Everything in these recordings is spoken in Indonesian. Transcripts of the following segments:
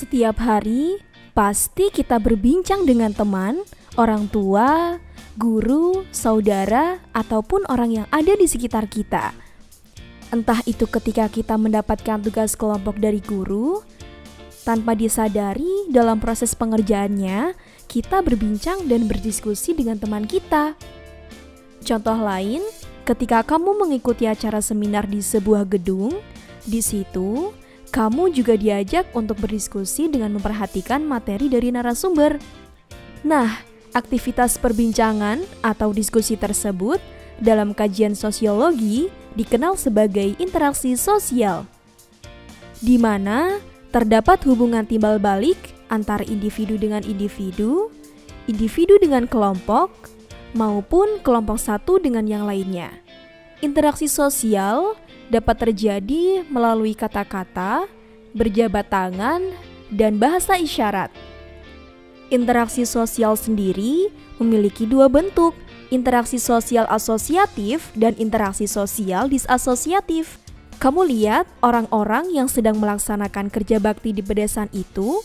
Setiap hari, pasti kita berbincang dengan teman, orang tua, guru, saudara, ataupun orang yang ada di sekitar kita. Entah itu ketika kita mendapatkan tugas kelompok dari guru, tanpa disadari dalam proses pengerjaannya, kita berbincang dan berdiskusi dengan teman kita. Contoh lain, ketika kamu mengikuti acara seminar di sebuah gedung, di situ kamu juga diajak untuk berdiskusi dengan memperhatikan materi dari narasumber. Nah, aktivitas perbincangan atau diskusi tersebut dalam kajian sosiologi dikenal sebagai interaksi sosial, di mana terdapat hubungan timbal balik antara individu dengan individu dengan kelompok, maupun kelompok satu dengan yang lainnya. Interaksi sosial dapat terjadi melalui kata-kata, berjabat tangan, dan bahasa isyarat. Interaksi sosial sendiri memiliki dua bentuk, interaksi sosial asosiatif dan interaksi sosial disasosiatif. Kamu lihat orang-orang yang sedang melaksanakan kerja bakti di pedesaan itu?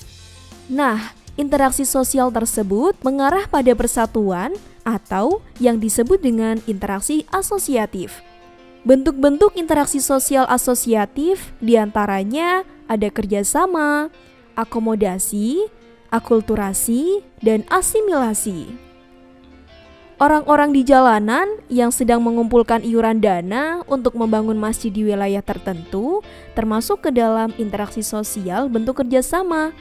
Nah, interaksi sosial tersebut mengarah pada persatuan atau yang disebut dengan interaksi asosiatif. Bentuk-bentuk interaksi sosial asosiatif diantaranya ada kerjasama, akomodasi, akulturasi, dan asimilasi. Orang-orang di jalanan yang sedang mengumpulkan iuran dana untuk membangun masjid di wilayah tertentu termasuk ke dalam interaksi sosial bentuk kerjasama.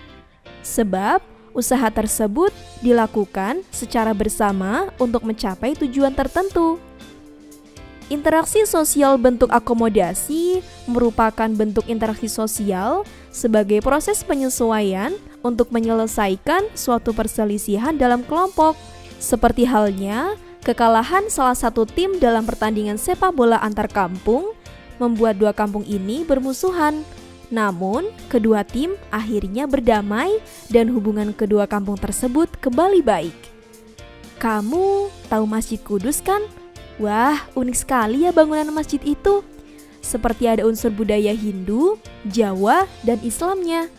Sebab usaha tersebut dilakukan secara bersama untuk mencapai tujuan tertentu. Interaksi sosial bentuk akomodasi merupakan bentuk interaksi sosial sebagai proses penyesuaian untuk menyelesaikan suatu perselisihan dalam kelompok. Seperti halnya kekalahan salah satu tim dalam pertandingan sepak bola antar kampung membuat dua kampung ini bermusuhan. Namun, kedua tim akhirnya berdamai dan hubungan kedua kampung tersebut kembali baik. Kamu tahu Masjid Kudus kan? Wah, unik sekali ya bangunan masjid itu. Seperti ada unsur budaya Hindu, Jawa, dan Islamnya.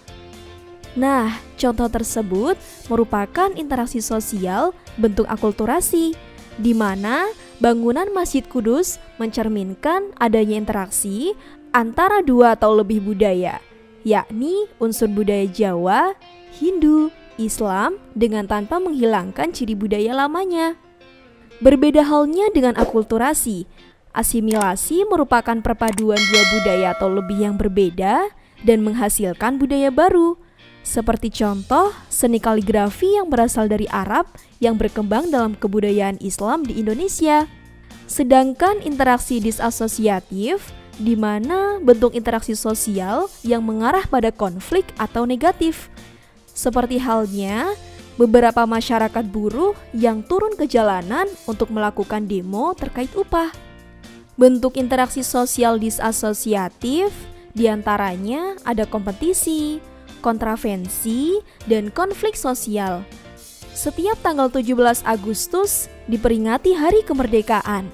Nah, contoh tersebut merupakan interaksi sosial bentuk akulturasi, di mana bangunan Masjid Kudus mencerminkan adanya interaksi antara dua atau lebih budaya, yakni unsur budaya Jawa, Hindu, Islam dengan tanpa menghilangkan ciri budaya lamanya. Berbeda halnya dengan akulturasi. Asimilasi merupakan perpaduan dua budaya atau lebih yang berbeda dan menghasilkan budaya baru. Seperti contoh seni kaligrafi yang berasal dari Arab yang berkembang dalam kebudayaan Islam di Indonesia. Sedangkan interaksi disasosiatif, di mana bentuk interaksi sosial yang mengarah pada konflik atau negatif. Seperti halnya beberapa masyarakat buruh yang turun ke jalanan untuk melakukan demo terkait upah. Bentuk interaksi sosial disasosiatif diantaranya ada kompetisi, kontravensi, dan konflik sosial. Setiap tanggal 17 Agustus diperingati Hari Kemerdekaan.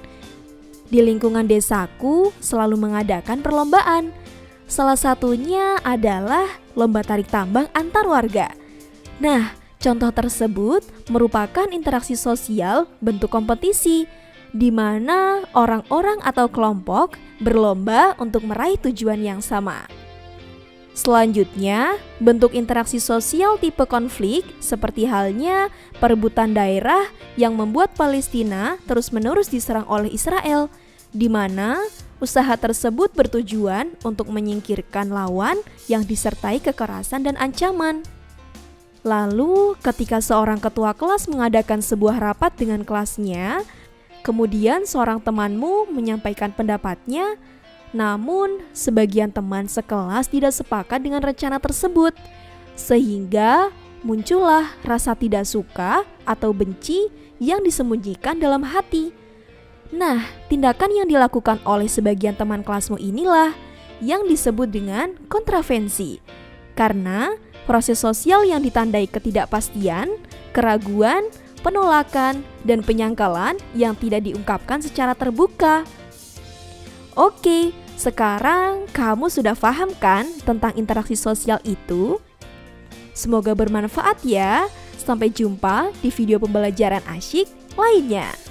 Di lingkungan desaku selalu mengadakan perlombaan. Salah satunya adalah lomba tarik tambang antar warga. Nah, contoh tersebut merupakan interaksi sosial bentuk kompetisi, di mana orang-orang atau kelompok berlomba untuk meraih tujuan yang sama. Selanjutnya, bentuk interaksi sosial tipe konflik seperti halnya perebutan daerah yang membuat Palestina terus-menerus diserang oleh Israel, di mana usaha tersebut bertujuan untuk menyingkirkan lawan yang disertai kekerasan dan ancaman. Lalu, ketika seorang ketua kelas mengadakan sebuah rapat dengan kelasnya, kemudian seorang temanmu menyampaikan pendapatnya, namun sebagian teman sekelas tidak sepakat dengan rencana tersebut, sehingga muncullah rasa tidak suka atau benci yang disembunyikan dalam hati. Nah, tindakan yang dilakukan oleh sebagian teman kelasmu inilah yang disebut dengan kontravensi, karena proses sosial yang ditandai ketidakpastian, keraguan, penolakan, dan penyangkalan yang tidak diungkapkan secara terbuka. Oke, sekarang kamu sudah paham kan tentang interaksi sosial itu? Semoga bermanfaat ya. Sampai jumpa di video pembelajaran asyik lainnya.